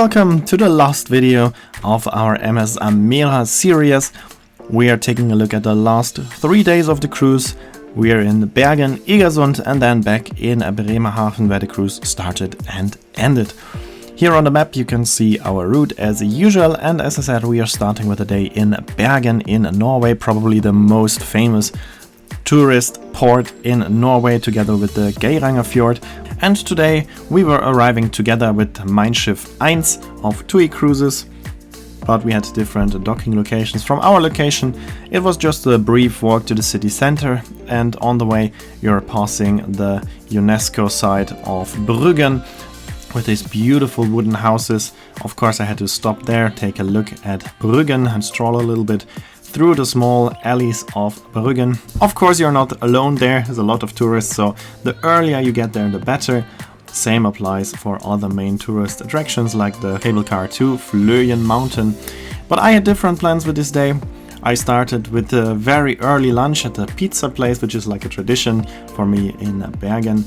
welcome to the last video of our MS Amera-series. We are taking a look at the last 3 days of the cruise. We are in Bergen, Egersund and then back in Bremerhaven where the cruise started and ended. Here on the map you can see our route as usual, and as I said, we are starting with a day in Bergen in Norway, probably the most famous tourist port in Norway, together with the Geiranger Fjord. And today we were arriving together with Mein Schiff 1 of TUI Cruises, but we had different docking locations from our location. It was just a brief walk to the city center, and on the way you're passing the UNESCO site of Bergen with these beautiful wooden houses. Of course I had to stop there, take a look at Bergen and stroll a little bit through the small alleys of Bergen. Of course you're not alone there, there's a lot of tourists, so the earlier you get there the better. Same applies for other main tourist attractions like the cable car to Fløyen Mountain. But I had different plans with this day. I started with a very early lunch at the pizza place, which is like a tradition for me in Bergen.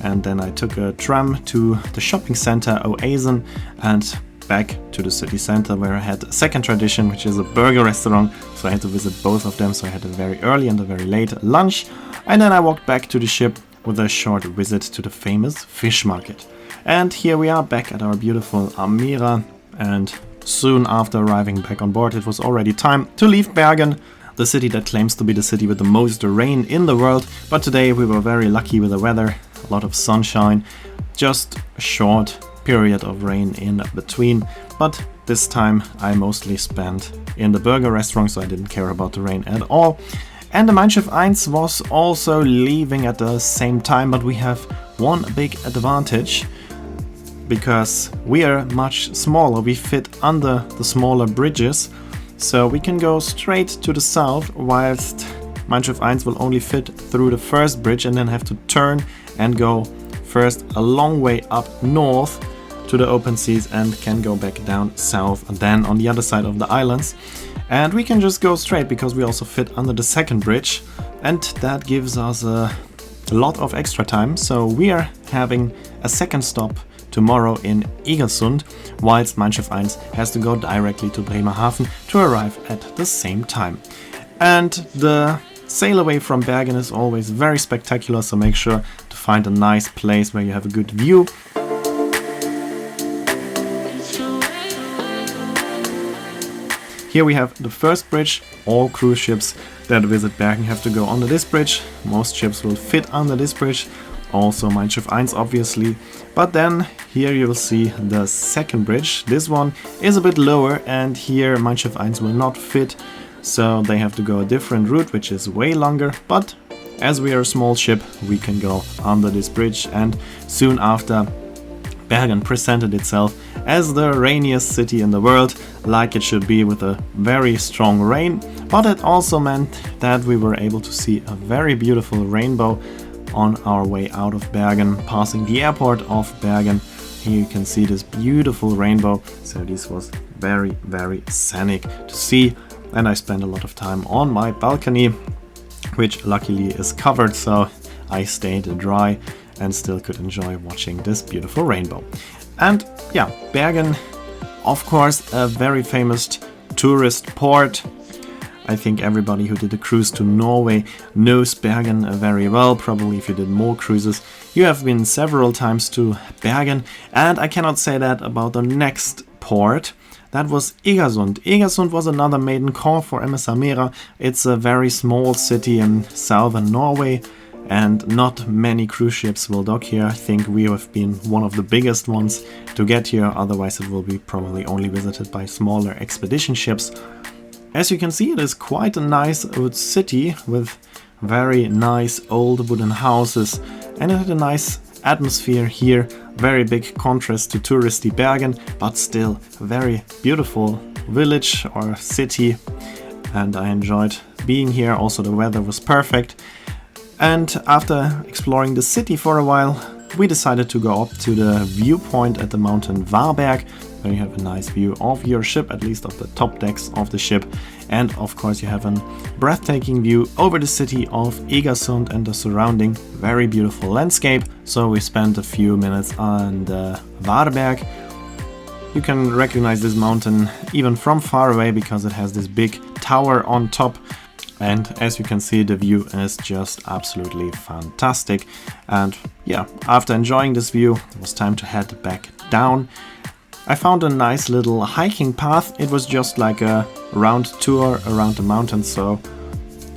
And then I took a tram to the shopping center Reisen and back to the city center, where I had a second tradition, which is a burger restaurant. So I had to visit both of them. So I had a very early and a very late lunch. And then I walked back to the ship with a short visit to the famous fish market. And here we are back at our beautiful Amera. And soon after arriving back on board, it was already time to leave Bergen, the city that claims to be the city with the most rain in the world. But today we were very lucky with the weather, a lot of sunshine, just a short period of rain in between. But this time I mostly spent in the burger restaurant, so I didn't care about the rain at all. And the Mein Schiff 1 was also leaving at the same time, but we have one big advantage, because we are much smaller. We fit under the smaller bridges, so we can go straight to the south, whilst Mein Schiff 1 will only fit through the first bridge and then have to turn and go first a long way up north to the open seas and can go back down south and then on the other side of the islands. And we can just go straight because we also fit under the second bridge, and that gives us a lot of extra time. So we are having a second stop tomorrow in Egersund, whilst Mein Schiff 1 has to go directly to Bremerhaven to arrive at the same time. And the sail away from Bergen is always very spectacular, so make sure to find a nice place where you have a good view. Here we have the first bridge. All cruise ships that visit Bergen have to go under this bridge. Most ships will fit under this bridge, also Mein Schiff 1 obviously. But then here you will see the second bridge. This one is a bit lower, and here Mein Schiff 1 will not fit, so they have to go a different route, which is way longer. But as we are a small ship, we can go under this bridge. And soon after, Bergen presented itself as the rainiest city in the world, like it should be, with a very strong rain. But it also meant that we were able to see a very beautiful rainbow on our way out of Bergen, passing the airport of Bergen. Here you can see this beautiful rainbow. So this was very, very scenic to see. And I spent a lot of time on my balcony, which luckily is covered, so I stayed dry and still could enjoy watching this beautiful rainbow. And yeah, Bergen, of course, a very famous tourist port. I think everybody who did a cruise to Norway knows Bergen very well. Probably if you did more cruises, you have been several times to Bergen. And I cannot say that about the next port. That was Egersund. Egersund was another maiden call for MS Amera. It's a very small city in southern Norway, and not many cruise ships will dock here. I think we have been one of the biggest ones to get here, otherwise it will be probably only visited by smaller expedition ships. As you can see, it is quite a nice old city with very nice old wooden houses, and it had a nice atmosphere here. Very big contrast to touristy Bergen, but still very beautiful village or city, and I enjoyed being here. Also the weather was perfect. And after exploring the city for a while, we decided to go up to the viewpoint at the mountain Varberg, where you have a nice view of your ship, at least of the top decks of the ship. And of course you have a breathtaking view over the city of Egersund and the surrounding very beautiful landscape. So we spent a few minutes on the Varberg You can recognize this mountain even from far away because it has this big tower on top. And as you can see, the view is just absolutely fantastic. And yeah, after enjoying this view, it was time to head back down. I found a nice little hiking path. It was just like a round tour around the mountain, so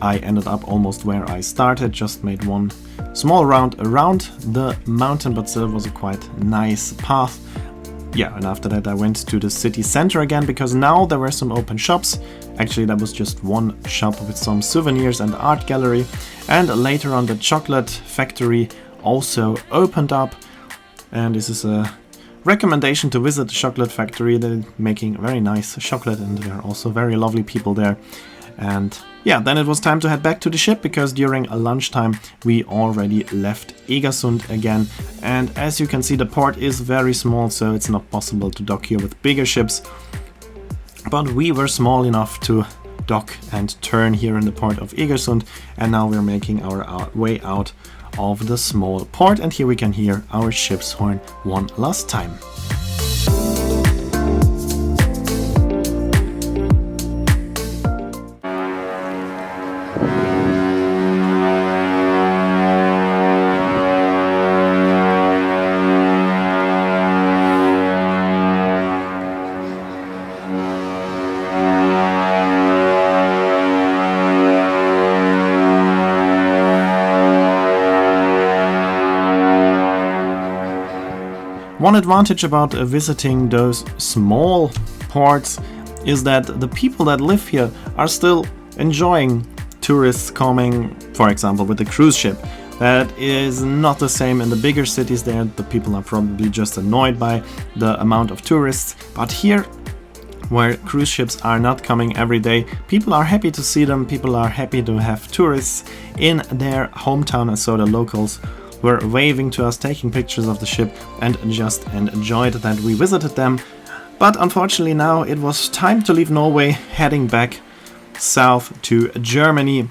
I ended up almost where I started, just made one small round around the mountain, but still it was a quite nice path. Yeah, and after that I went to the city center again, because now there were some open shops. Actually, that was just one shop with some souvenirs and art gallery. And later on, the chocolate factory also opened up. And this is a recommendation to visit the chocolate factory. They're making very nice chocolate and there are also very lovely people there. And yeah, then it was time to head back to the ship, because during lunchtime we already left Egersund again. And as you can see, the port is very small, so it's not possible to dock here with bigger ships. But we were small enough to dock and turn here in the port of Egersund, and now we're making our way out of the small port, and here we can hear our ship's horn one last time. One advantage about visiting those small ports is that the people that live here are still enjoying tourists coming, for example, with the cruise ship. That is not the same in the bigger cities there. The people are probably just annoyed by the amount of tourists. But here, where cruise ships are not coming every day, people are happy to see them. People are happy to have tourists in their hometown, and so the locals were waving to us, taking pictures of the ship, and just enjoyed that we visited them. But unfortunately now it was time to leave Norway, heading back south to Germany.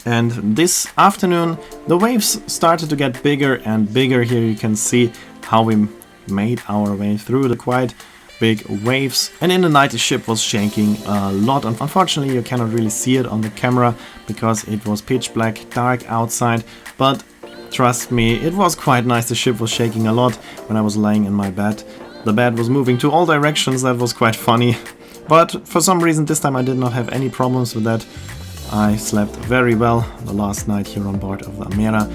And this afternoon the waves started to get bigger and bigger. Here you can see how we made our way through the quite big waves. And in the night the ship was shaking a lot. Unfortunately you cannot really see it on the camera because it was pitch black, dark outside, but trust me, it was quite nice. The ship was shaking a lot when I was lying in my bed. The bed was moving to all directions. That was quite funny. But for some reason this time I did not have any problems with that. I slept very well the last night here on board of the Amera.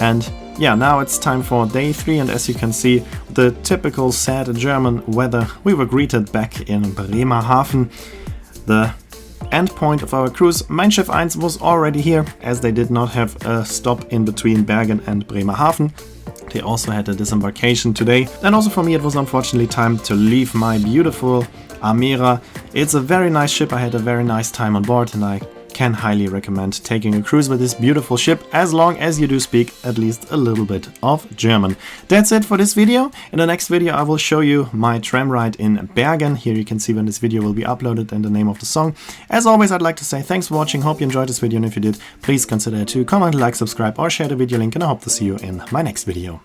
And yeah, now it's time for day 3, and as you can see, the typical sad German weather, we were greeted back in Bremerhaven, the end point of our cruise. Mein Schiff 1 was already here, as they did not have a stop in between Bergen and Bremerhaven. They also had a disembarkation today. And also for me it was unfortunately time to leave my beautiful Amera. It's a very nice ship, I had a very nice time on board, and I can highly recommend taking a cruise with this beautiful ship, as long as you do speak at least a little bit of German. That's it for this video. In the next video I will show you my tram ride in Bergen. Here you can see when this video will be uploaded and the name of the song. As always, I'd like to say thanks for watching, hope you enjoyed this video, and if you did, please consider to comment, like, subscribe or share the video link, and I hope to see you in my next video.